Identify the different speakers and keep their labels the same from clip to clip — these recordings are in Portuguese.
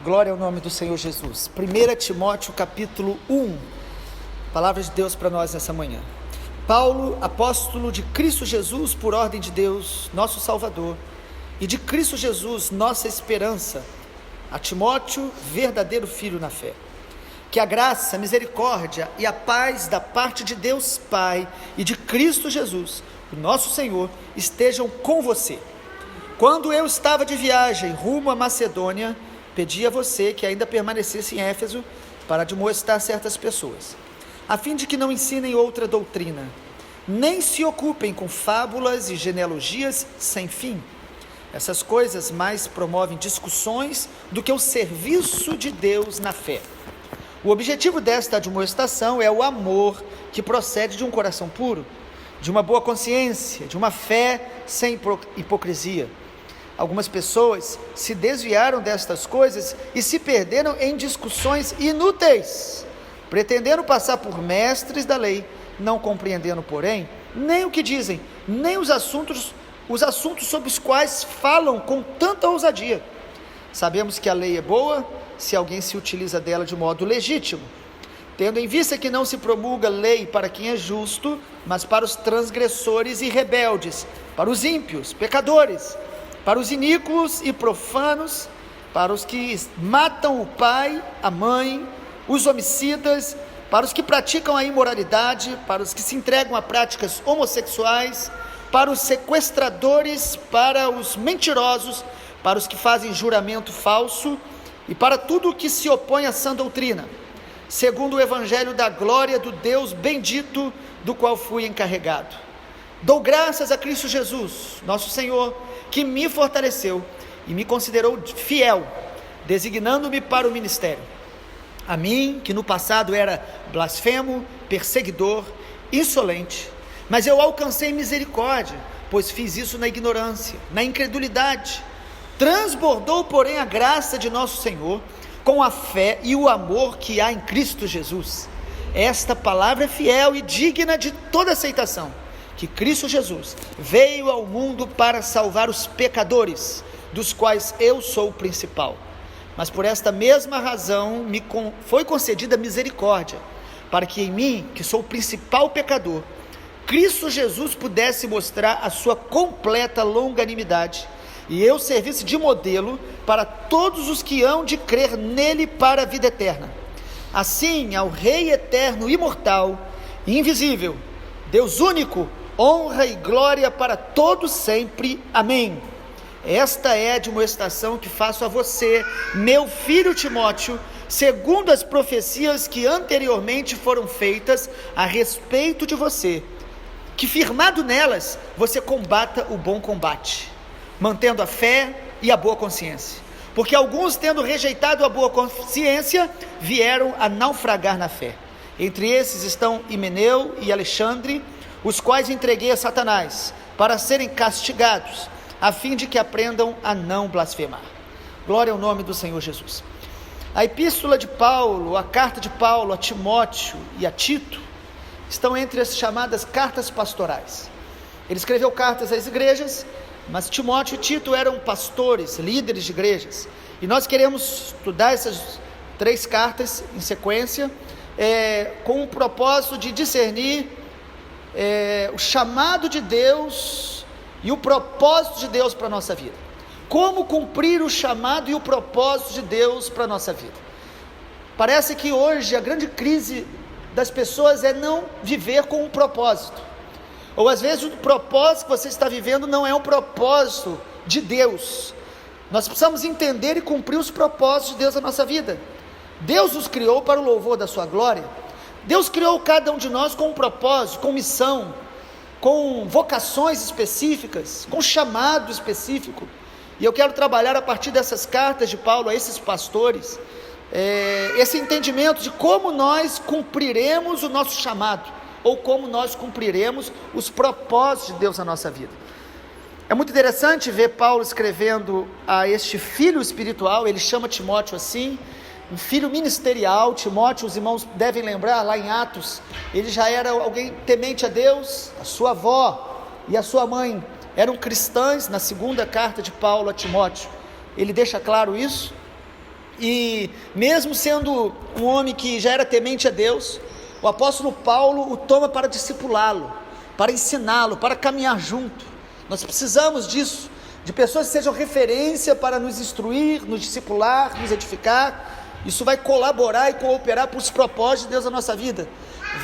Speaker 1: Glória ao nome do Senhor Jesus. 1 Timóteo capítulo 1, palavra de Deus para nós nessa manhã. Paulo, apóstolo de Cristo Jesus, por ordem de Deus, nosso Salvador, e de Cristo Jesus, nossa esperança, a Timóteo, verdadeiro filho na fé. Que a graça, a misericórdia e a paz da parte de Deus Pai e de Cristo Jesus, o nosso Senhor, estejam com você. Quando eu estava de viagem rumo à Macedônia, pedi a você que ainda permanecesse em Éfeso para admoestar certas pessoas, a fim de que não ensinem outra doutrina, nem se ocupem com fábulas e genealogias sem fim. Essas coisas mais promovem discussões do que o serviço de Deus na fé. O objetivo desta admoestação é o amor que procede de um coração puro, de uma boa consciência, de uma fé sem hipocrisia. Algumas pessoas se desviaram destas coisas e se perderam em discussões inúteis, pretendendo passar por mestres da lei, não compreendendo, porém, nem o que dizem, nem os assuntos sobre os quais falam com tanta ousadia. Sabemos que a lei é boa se alguém se utiliza dela de modo legítimo, tendo em vista que não se promulga lei para quem é justo, mas para os transgressores e rebeldes, para os ímpios, pecadores, para os iníquos e profanos, para os que matam o pai, a mãe, os homicidas, para os que praticam a imoralidade, para os que se entregam a práticas homossexuais, para os sequestradores, para os mentirosos, para os que fazem juramento falso e para tudo o que se opõe à sã doutrina, segundo o evangelho da glória do Deus bendito, do qual fui encarregado. Dou graças a Cristo Jesus, nosso Senhor, que me fortaleceu e me considerou fiel, designando-me para o ministério. A mim, que no passado era blasfemo, perseguidor, insolente, mas eu alcancei misericórdia, pois fiz isso na ignorância, na incredulidade. Transbordou, porém, a graça de nosso Senhor, com a fé e o amor que há em Cristo Jesus. Esta palavra é fiel e digna de toda aceitação, que Cristo Jesus veio ao mundo para salvar os pecadores, dos quais eu sou o principal. Mas por esta mesma razão foi concedida misericórdia, para que em mim, que sou o principal pecador, Cristo Jesus pudesse mostrar a sua completa longanimidade, e eu servisse de modelo para todos os que hão de crer nele para a vida eterna. Assim, ao Rei eterno, imortal e invisível, Deus único, honra e glória para todos sempre. Amém. Esta é a admoestação que faço a você, meu filho Timóteo, segundo as profecias que anteriormente foram feitas a respeito de você, que firmado nelas, você combata o bom combate, mantendo a fé e a boa consciência, porque alguns, tendo rejeitado a boa consciência, vieram a naufragar na fé. Entre esses estão Himeneu e Alexandre, os quais entreguei a Satanás, para serem castigados, a fim de que aprendam a não blasfemar. Glória ao nome do Senhor Jesus. A epístola de Paulo, a carta de Paulo a Timóteo e a Tito, estão entre as chamadas cartas pastorais. Ele escreveu cartas às igrejas, mas Timóteo e Tito eram pastores, líderes de igrejas, e nós queremos estudar essas três cartas em sequência, com o propósito de discernir o chamado de Deus e o propósito de Deus para a nossa vida. Como cumprir o chamado e o propósito de Deus para a nossa vida. Parece que hoje a grande crise das pessoas é não viver com um propósito, ou às vezes o propósito que você está vivendo não é um propósito de Deus. Nós precisamos entender e cumprir os propósitos de Deus na nossa vida. Deus nos criou para o louvor da sua glória. Deus criou cada um de nós com um propósito, com missão, com vocações específicas, com chamado específico, e eu quero trabalhar a partir dessas cartas de Paulo a esses pastores, esse entendimento de como nós cumpriremos o nosso chamado, ou como nós cumpriremos os propósitos de Deus na nossa vida. É muito interessante ver Paulo escrevendo a este filho espiritual, ele chama Timóteo assim, um filho ministerial. Timóteo, os irmãos devem lembrar, lá em Atos, ele já era alguém temente a Deus, a sua avó e a sua mãe eram cristãs. Na segunda carta de Paulo a Timóteo, ele deixa claro isso, E mesmo sendo um homem que já era temente a Deus, o apóstolo Paulo o toma para discipulá-lo, para ensiná-lo, para caminhar junto. Nós precisamos disso, de pessoas que sejam referência para nos instruir, nos discipular, nos edificar. Isso vai colaborar e cooperar para os propósitos de Deus na nossa vida.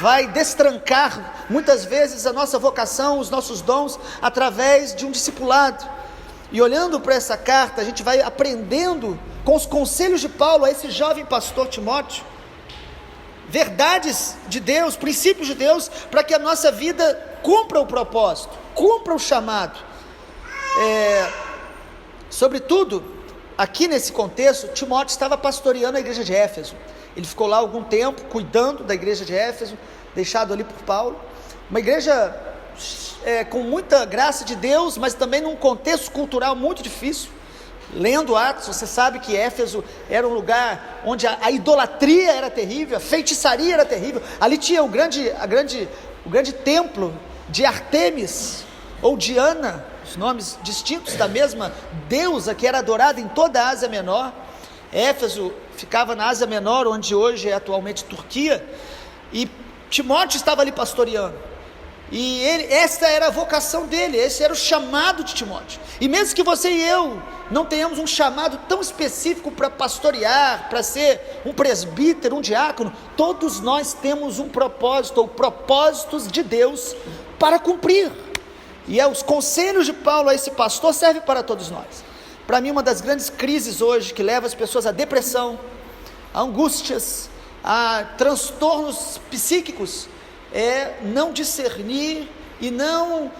Speaker 1: Vai destrancar muitas vezes a nossa vocação, os nossos dons, através de um discipulado. E olhando para essa carta, a gente vai aprendendo com os conselhos de Paulo a esse jovem pastor Timóteo, verdades de Deus, princípios de Deus, para que a nossa vida cumpra o propósito, cumpra o chamado. Sobretudo, aqui nesse contexto, Timóteo estava pastoreando a igreja de Éfeso. Ele ficou lá algum tempo, cuidando da igreja de Éfeso, deixado ali por Paulo. Uma igreja com muita graça de Deus, mas também num contexto cultural muito difícil. Lendo Atos, você sabe que Éfeso era um lugar onde a idolatria era terrível, a feitiçaria era terrível. Ali tinha o grande templo de Artemis ou Diana, os nomes distintos da mesma deusa que era adorada em toda a Ásia Menor. Éfeso ficava na Ásia Menor, onde hoje é atualmente Turquia, e Timóteo estava ali pastoreando. E essa era a vocação dele, esse era o chamado de Timóteo. E mesmo que você e eu não tenhamos um chamado tão específico para pastorear, para ser um presbítero, um diácono, todos nós temos um propósito, ou propósitos de Deus para cumprir. E os conselhos de Paulo a esse pastor servem para todos nós. Para mim, uma das grandes crises hoje que leva as pessoas à depressão, a angústias, a transtornos psíquicos, é não discernir e não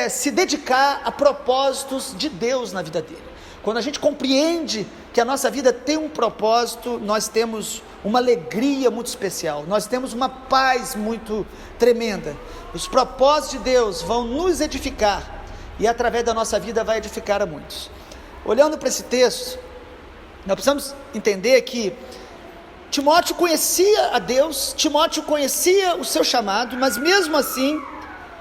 Speaker 1: se dedicar a propósitos de Deus na vida dele. Quando a gente compreende que a nossa vida tem um propósito, nós temos uma alegria muito especial, nós temos uma paz muito tremenda. Os propósitos de Deus vão nos edificar e através da nossa vida vai edificar a muitos. Olhando para esse texto, nós precisamos entender que Timóteo conhecia a Deus, Timóteo conhecia o seu chamado, mas mesmo assim,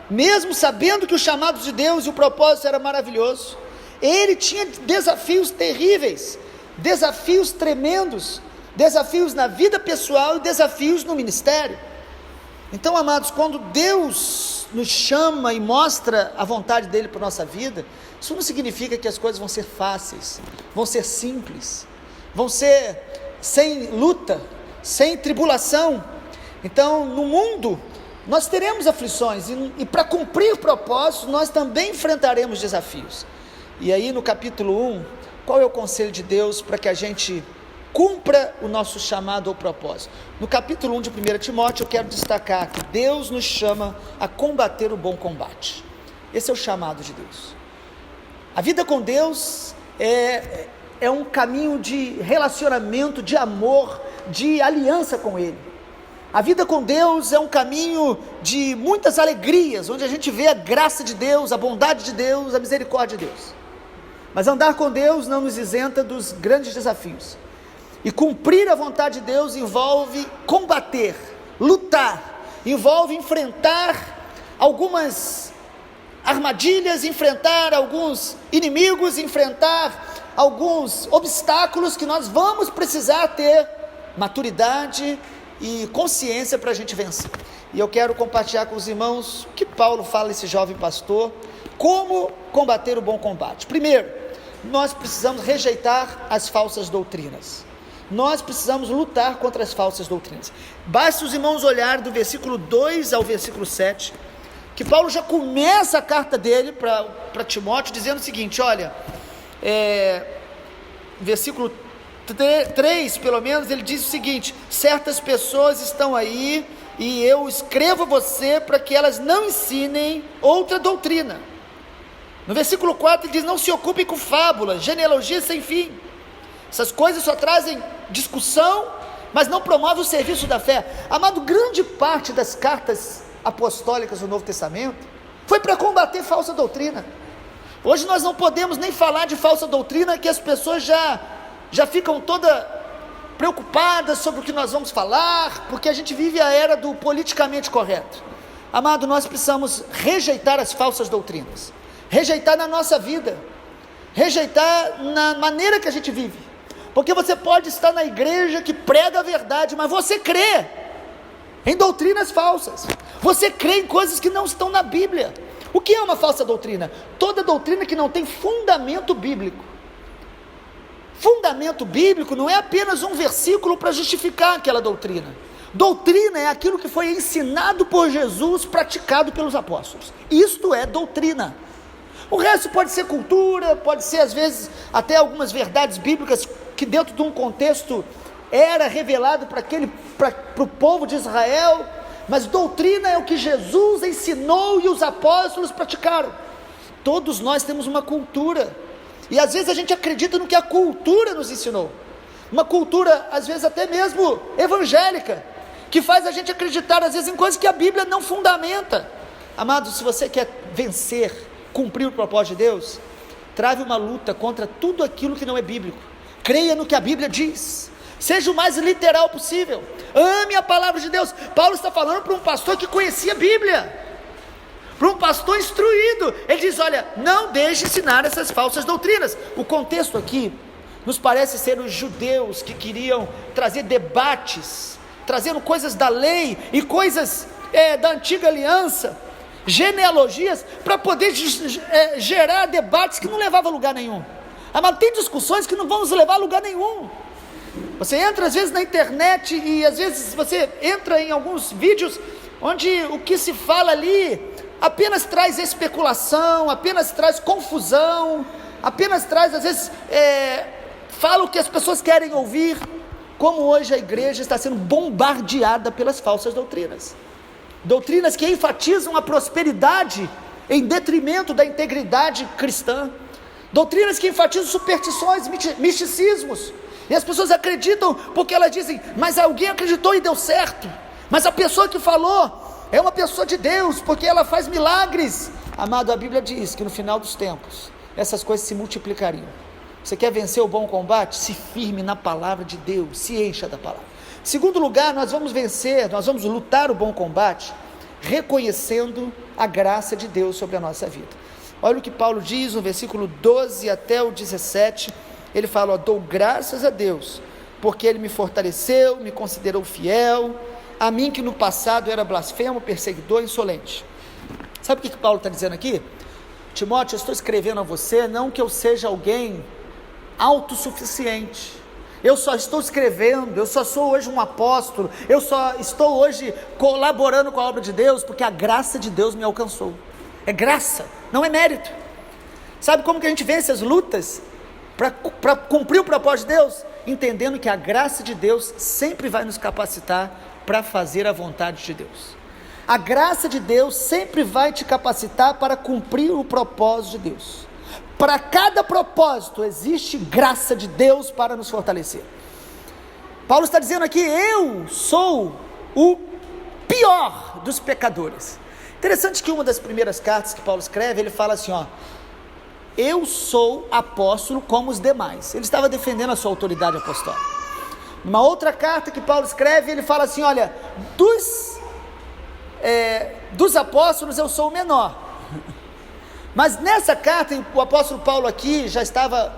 Speaker 1: mesmo sabendo que o chamado de Deus e o propósito era maravilhoso, ele tinha desafios terríveis, desafios tremendos, desafios na vida pessoal e desafios no ministério. Então, amados, quando Deus nos chama e mostra a vontade dele para a nossa vida, isso não significa que as coisas vão ser fáceis, vão ser simples, vão ser sem luta, sem tribulação. Então, no mundo, nós teremos aflições, e para cumprir propósitos, nós também enfrentaremos desafios. E aí no capítulo 1, qual é o conselho de Deus para que a gente cumpra o nosso chamado ou propósito? No capítulo 1 de 1 Timóteo, eu quero destacar que Deus nos chama a combater o bom combate. Esse é o chamado de Deus. A vida com Deus é um caminho de relacionamento, de amor, de aliança com Ele. A vida com Deus é um caminho de muitas alegrias, onde a gente vê a graça de Deus, a bondade de Deus, a misericórdia de Deus. Mas andar com Deus não nos isenta dos grandes desafios. E cumprir a vontade de Deus envolve combater, lutar, envolve enfrentar algumas armadilhas, enfrentar alguns inimigos, enfrentar alguns obstáculos que nós vamos precisar ter maturidade e consciência para a gente vencer. E eu quero compartilhar com os irmãos o que Paulo fala a esse jovem pastor, como combater o bom combate. Primeiro, nós precisamos rejeitar as falsas doutrinas. Nós precisamos lutar contra as falsas doutrinas. Basta os irmãos olhar do versículo 2 ao versículo 7, que Paulo já começa a carta dele para Timóteo, dizendo o seguinte, olha, versículo 3, pelo menos, ele diz o seguinte: certas pessoas estão aí, e eu escrevo a você para que elas não ensinem outra doutrina. No versículo 4 ele diz: não se ocupem com fábulas, genealogias sem fim. Essas coisas só trazem discussão, mas não promovem o serviço da fé. Amado, grande parte das cartas apostólicas do Novo Testamento foi para combater falsa doutrina. Hoje nós não podemos nem falar de falsa doutrina, que as pessoas já ficam todas preocupadas sobre o que nós vamos falar, porque a gente vive a era do politicamente correto. Amado, nós precisamos rejeitar as falsas doutrinas, rejeitar na nossa vida, rejeitar na maneira que a gente vive, Porque você pode estar na igreja que prega a verdade, mas você crê em doutrinas falsas, você crê em coisas que não estão na Bíblia. O que é uma falsa doutrina? Toda doutrina que não tem fundamento bíblico. Fundamento bíblico não é apenas um versículo para justificar aquela doutrina. Doutrina é aquilo que foi ensinado por Jesus, praticado pelos apóstolos. Isto é doutrina. O resto pode ser cultura, pode ser às vezes até algumas verdades bíblicas que dentro de um contexto era revelado para o povo de Israel, mas doutrina é o que Jesus ensinou e os apóstolos praticaram. Todos nós temos uma cultura, e às vezes a gente acredita no que a cultura nos ensinou, uma cultura às vezes até mesmo evangélica, que faz a gente acreditar às vezes em coisas que a Bíblia não fundamenta. Amados, se você quer vencer, cumprir o propósito de Deus, trave uma luta contra tudo aquilo que não é bíblico, creia no que a Bíblia diz, seja o mais literal possível, ame a palavra de Deus. Paulo está falando para um pastor que conhecia a Bíblia, para um pastor instruído. Ele diz: olha, não deixe ensinar essas falsas doutrinas. O contexto aqui nos parece ser os judeus que queriam trazer debates, trazendo coisas da lei e coisas da antiga aliança, genealogias, para poder gerar debates que não levavam a lugar nenhum. Mas tem discussões que não vão nos levar a lugar nenhum. Você entra às vezes na internet e às vezes você entra em alguns vídeos onde o que se fala ali apenas traz especulação, apenas traz confusão, apenas traz às vezes fala o que as pessoas querem ouvir. Como hoje a igreja está sendo bombardeada pelas falsas doutrinas, doutrinas que enfatizam a prosperidade em detrimento da integridade cristã, doutrinas que enfatizam superstições, misticismos, e as pessoas acreditam porque elas dizem: mas alguém acreditou e deu certo, mas a pessoa que falou é uma pessoa de Deus, porque ela faz milagres. Amado, a Bíblia diz que no final dos tempos essas coisas se multiplicariam. Você quer vencer o bom combate? Se firme na palavra de Deus, se encha da palavra. Segundo lugar, nós vamos vencer, nós vamos lutar o bom combate reconhecendo a graça de Deus sobre a nossa vida. Olha o que Paulo diz no versículo 12 até o 17, ele fala: ó, dou graças a Deus, porque Ele me fortaleceu, me considerou fiel, a mim que no passado era blasfemo, perseguidor, insolente. Sabe o que Paulo está dizendo aqui? Timóteo, eu estou escrevendo a você, não que eu seja alguém autossuficiente, eu só estou escrevendo, eu só sou hoje um apóstolo, eu só estou hoje colaborando com a obra de Deus, porque a graça de Deus me alcançou. É graça, não é mérito. Sabe como que a gente vence as lutas para cumprir o propósito de Deus? Entendendo que a graça de Deus sempre vai nos capacitar para fazer a vontade de Deus. A graça de Deus sempre vai te capacitar para cumprir o propósito de Deus. Para cada propósito existe graça de Deus para nos fortalecer. Paulo está dizendo aqui: eu sou o pior dos pecadores. Interessante que uma das primeiras cartas que Paulo escreve, ele fala assim: ó, eu sou apóstolo como os demais. Ele estava defendendo a sua autoridade apostólica. Numa outra carta que Paulo escreve, ele fala assim: olha, dos apóstolos eu sou o menor. Mas nessa carta, o apóstolo Paulo aqui já estava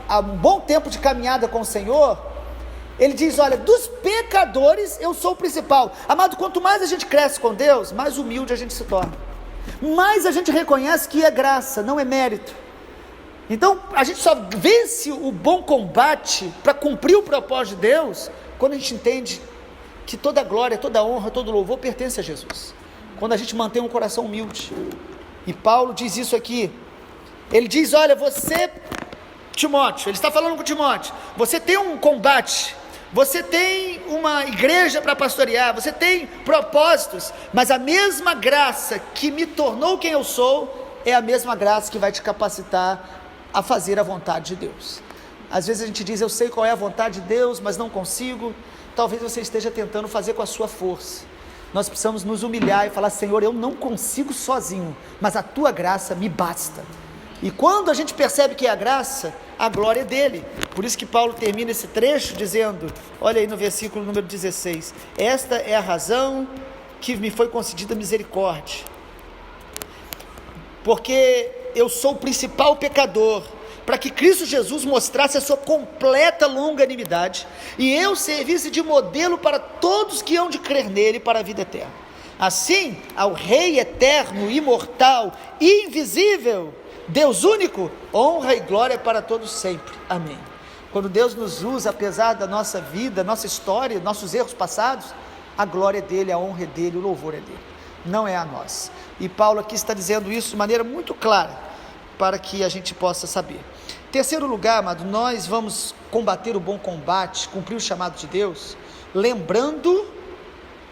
Speaker 1: há um bom tempo de caminhada com o Senhor. Ele diz: olha, dos pecadores eu sou o principal. Amado, quanto mais a gente cresce com Deus, mais humilde a gente se torna, mais a gente reconhece que é graça, não é mérito. Então a gente só vence o bom combate para cumprir o propósito de Deus quando a gente entende que toda glória, toda honra, todo louvor pertence a Jesus, quando a gente mantém um coração humilde. E Paulo diz isso aqui. Ele diz: olha, você, Timóteo, ele está falando com Timóteo, você tem um combate, você tem uma igreja para pastorear, você tem propósitos, mas a mesma graça que me tornou quem eu sou é a mesma graça que vai te capacitar a fazer a vontade de Deus. Às vezes a gente diz: eu sei qual é a vontade de Deus, mas não consigo. Talvez você esteja tentando fazer com a sua força. Nós precisamos nos humilhar e falar: Senhor, eu não consigo sozinho, mas a Tua graça me basta. E quando a gente percebe que é a graça, a glória é dele. Por isso que Paulo termina esse trecho dizendo, olha aí no versículo número 16, esta é a razão que me foi concedida misericórdia, porque eu sou o principal pecador, para que Cristo Jesus mostrasse a sua completa longanimidade, e eu servisse de modelo para todos que hão de crer nele para a vida eterna. Assim, ao Rei eterno, imortal, invisível, Deus único, honra e glória para todos sempre. Amém. Quando Deus nos usa, apesar da nossa vida, nossa história, nossos erros passados, a glória é dele, a honra é dele, o louvor é dele, não é a nós. E Paulo aqui está dizendo isso de maneira muito clara, para que a gente possa saber. Terceiro lugar, amado, nós vamos combater o bom combate, cumprir o chamado de Deus, lembrando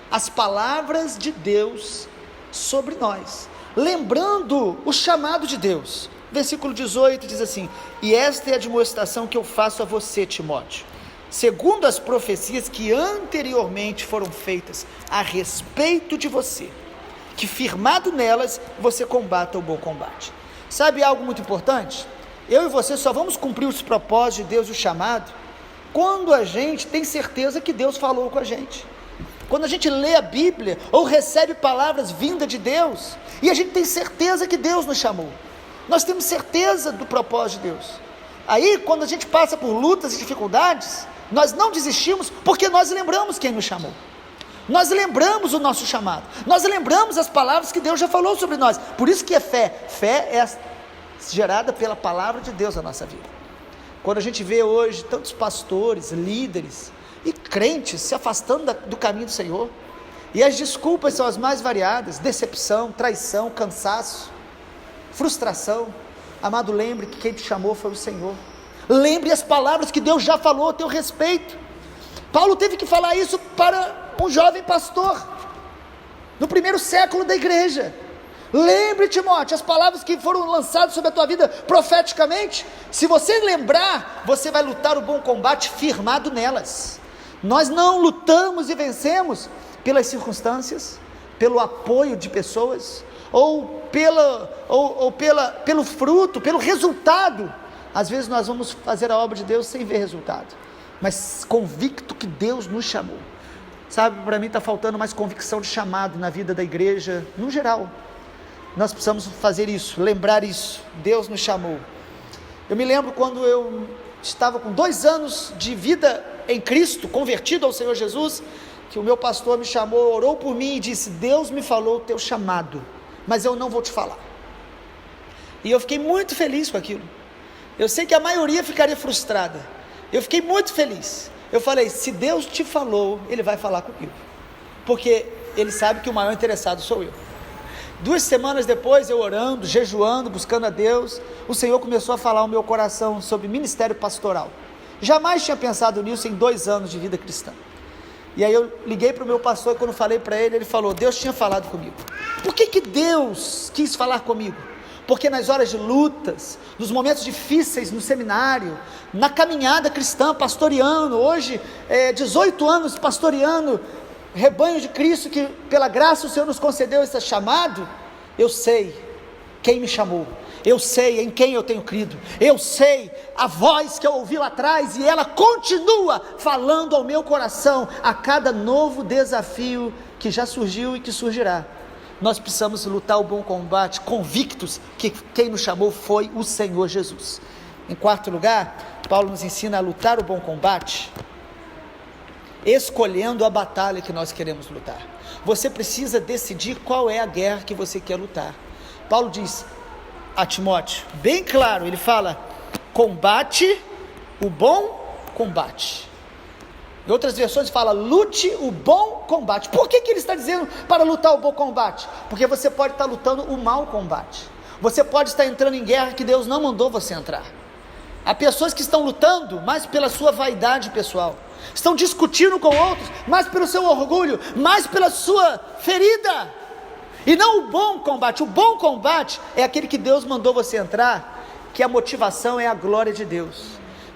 Speaker 1: as palavras de Deus sobre nós, lembrando o chamado de Deus. Versículo 18 diz assim: e esta é a demonstração que eu faço a você, Timóteo, segundo as profecias que anteriormente foram feitas a respeito de você, que firmado nelas, você combata o bom combate. Sabe algo muito importante? Eu e você só vamos cumprir os propósitos de Deus e o chamado, quando a gente tem certeza que Deus falou com a gente. Quando a gente lê a Bíblia, ou recebe palavras vindas de Deus, e a gente tem certeza que Deus nos chamou. Nós temos certeza do propósito de Deus. Aí, quando a gente passa por lutas e dificuldades, nós não desistimos, porque nós lembramos quem nos chamou. Nós lembramos o nosso chamado. Nós lembramos as palavras que Deus já falou sobre nós. Por isso que é fé. Fé é gerada pela palavra de Deus na nossa vida. Quando a gente vê hoje tantos pastores, líderes e crentes se afastando do caminho do Senhor, e as desculpas são as mais variadas: decepção, traição, cansaço, frustração. Amado, lembre que quem te chamou foi o Senhor. Lembre as palavras que Deus já falou a teu respeito. Paulo teve que falar isso para um jovem pastor, no primeiro século da igreja. Lembre, Timóteo, as palavras que foram lançadas sobre a tua vida profeticamente. Se você lembrar, você vai lutar o bom combate firmado nelas. Nós não lutamos e vencemos pelas circunstâncias, pelo apoio de pessoas, ou pelo fruto, pelo resultado. Às vezes nós vamos fazer a obra de Deus sem ver resultado, mas convicto que Deus nos chamou. Sabe, para mim está faltando mais convicção de chamado na vida da igreja, no geral. Nós precisamos fazer isso, lembrar isso. Deus nos chamou. Eu me lembro quando eu estava com 2 anos de vida em Cristo, convertido ao Senhor Jesus, que o meu pastor me chamou, orou por mim e disse: Deus me falou o teu chamado, mas eu não vou te falar. E eu fiquei muito feliz com aquilo. Eu sei que a maioria ficaria frustrada. Eu fiquei muito feliz. Eu falei: se Deus te falou, Ele vai falar comigo, porque Ele sabe que o maior interessado sou eu. 2 semanas depois, eu orando, jejuando, buscando a Deus, o Senhor começou a falar ao meu coração sobre ministério pastoral. Jamais tinha pensado nisso em 2 anos de vida cristã. E aí eu liguei para o meu pastor, e quando falei para ele, ele falou: Deus tinha falado comigo. Por que Deus quis falar comigo? Porque nas horas de lutas, nos momentos difíceis no seminário, na caminhada cristã, pastoreando, hoje 18 anos pastoreando rebanho de Cristo, que pela graça o Senhor nos concedeu esse chamado, eu sei quem me chamou, eu sei em quem eu tenho crido, eu sei a voz que eu ouvi lá atrás, e ela continua falando ao meu coração a cada novo desafio que já surgiu e que surgirá. Nós precisamos lutar o bom combate, convictos que quem nos chamou foi o Senhor Jesus. Em quarto lugar, Paulo nos ensina a lutar o bom combate, escolhendo a batalha que nós queremos lutar. Você precisa decidir qual é a guerra que você quer lutar. Paulo diz a Timóteo, bem claro, ele fala: combate o bom combate. Em outras versões fala: lute o bom combate. Por que ele está dizendo para lutar o bom combate? Porque você pode estar lutando o mau combate. Você pode estar entrando em guerra que Deus não mandou você entrar. Há pessoas que estão lutando mais pela sua vaidade pessoal, estão discutindo com outros mais pelo seu orgulho, mais pela sua ferida, e não o bom combate. O bom combate é aquele que Deus mandou você entrar, que a motivação é a glória de Deus,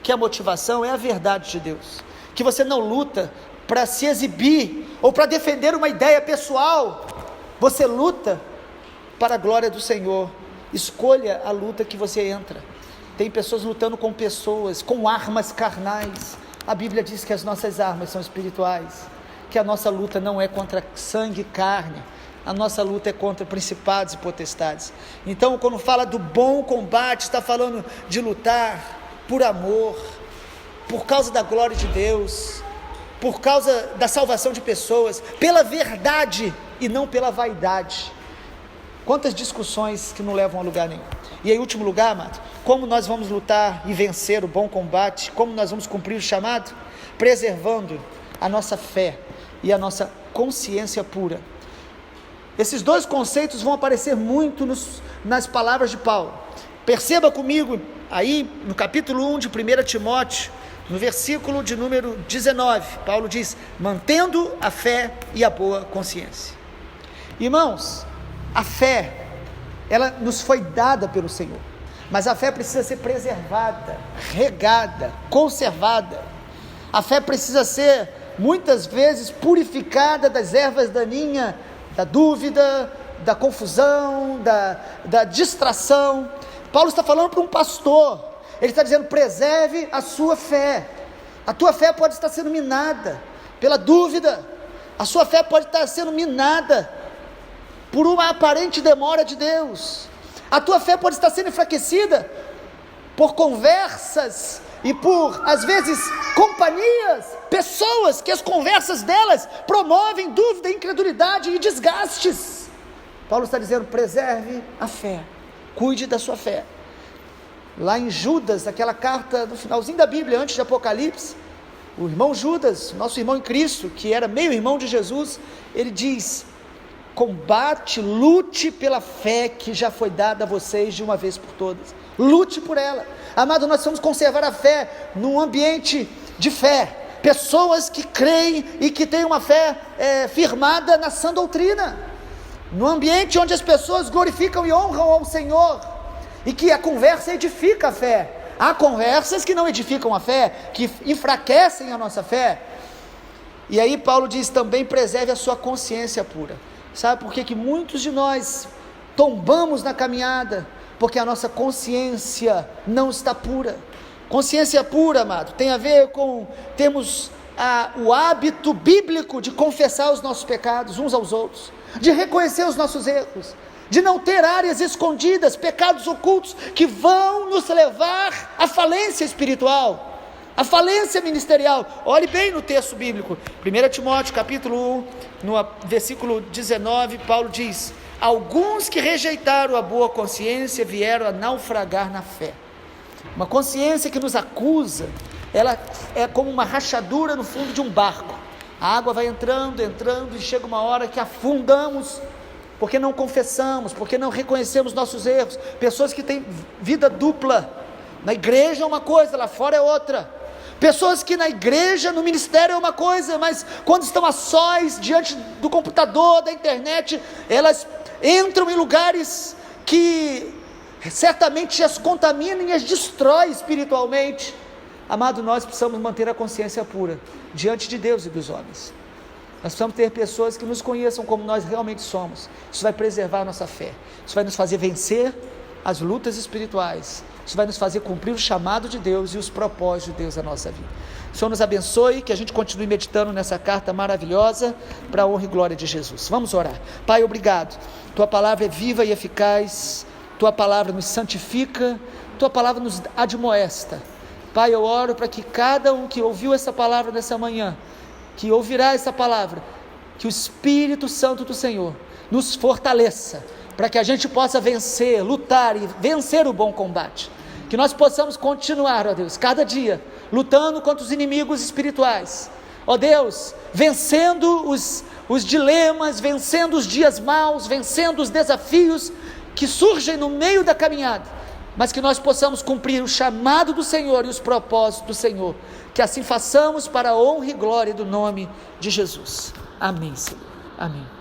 Speaker 1: que a motivação é a verdade de Deus, que você não luta para se exibir, ou para defender uma ideia pessoal, você luta para a glória do Senhor. Escolha a luta que você entra. Tem pessoas lutando com pessoas, com armas carnais. A Bíblia diz que as nossas armas são espirituais, que a nossa luta não é contra sangue e carne, a nossa luta é contra principados e potestades. Então, quando fala do bom combate, está falando de lutar por amor, por causa da glória de Deus, por causa da salvação de pessoas, pela verdade e não pela vaidade. Quantas discussões que não levam a lugar nenhum. E em último lugar, amado, como nós vamos lutar e vencer o bom combate, como nós vamos cumprir o chamado? Preservando a nossa fé e a nossa consciência pura. Esses dois conceitos vão aparecer muito nas palavras de Paulo. Perceba comigo, aí no capítulo 1 de 1 Timóteo, no versículo de número 19, Paulo diz: mantendo a fé e a boa consciência. Irmãos, a fé, ela nos foi dada pelo Senhor, mas a fé precisa ser preservada, regada, conservada. A fé precisa ser, muitas vezes, purificada das ervas daninhas, da dúvida, da confusão, da distração. Paulo está falando para um pastor, ele está dizendo: preserve a sua fé. A tua fé pode estar sendo minada pela dúvida, a sua fé pode estar sendo minada por uma aparente demora de Deus, a tua fé pode estar sendo enfraquecida por conversas e por, às vezes, companhias, pessoas que as conversas delas promovem dúvida, incredulidade e desgastes. Paulo está dizendo: preserve a fé, cuide da sua fé. Lá em Judas, aquela carta no finalzinho da Bíblia, antes de Apocalipse, o irmão Judas, nosso irmão em Cristo, que era meio irmão de Jesus, ele diz: combate, lute pela fé que já foi dada a vocês de uma vez por todas, lute por ela. Amado, nós vamos conservar a fé num ambiente de fé, pessoas que creem e que têm uma fé firmada na sã doutrina, num ambiente onde as pessoas glorificam e honram ao Senhor, e que a conversa edifica a fé. Há conversas que não edificam a fé, que enfraquecem a nossa fé. E aí Paulo diz também: preserve a sua consciência pura. Sabe por que muitos de nós tombamos na caminhada? Porque a nossa consciência não está pura. Consciência pura, amado, tem a ver com termos o hábito bíblico de confessar os nossos pecados uns aos outros, de reconhecer os nossos erros, de não ter áreas escondidas, pecados ocultos que vão nos levar à falência espiritual, à falência ministerial. Olhe bem no texto bíblico, 1 Timóteo capítulo 1, no versículo 19, Paulo diz: alguns que rejeitaram a boa consciência vieram a naufragar na fé. Uma consciência que nos acusa, ela é como uma rachadura no fundo de um barco. A água vai entrando, e chega uma hora que afundamos, porque não confessamos, porque não reconhecemos nossos erros. Pessoas que têm vida dupla, na igreja é uma coisa, lá fora é outra. Pessoas que na igreja, no ministério é uma coisa, mas quando estão a sós, diante do computador, da internet, elas entram em lugares que certamente as contaminam e as destrói espiritualmente. Amado, nós precisamos manter a consciência pura diante de Deus e dos homens. Nós precisamos ter pessoas que nos conheçam como nós realmente somos. Isso vai preservar a nossa fé, isso vai nos fazer vencer as lutas espirituais, isso vai nos fazer cumprir o chamado de Deus e os propósitos de Deus na nossa vida. O Senhor nos abençoe, que a gente continue meditando nessa carta maravilhosa, para a honra e glória de Jesus. Vamos orar. Pai, obrigado, Tua palavra é viva e eficaz, Tua palavra nos santifica, Tua palavra nos admoesta. Pai, eu oro para que cada um que ouviu essa palavra nessa manhã, que ouvirá essa palavra, que o Espírito Santo do Senhor nos fortaleça, para que a gente possa vencer, lutar e vencer o bom combate, que nós possamos continuar, ó Deus, cada dia, lutando contra os inimigos espirituais, ó Deus, vencendo os dilemas, vencendo os dias maus, vencendo os desafios que surgem no meio da caminhada, mas que nós possamos cumprir o chamado do Senhor e os propósitos do Senhor, que assim façamos para a honra e glória do nome de Jesus. Amém, Senhor. Amém.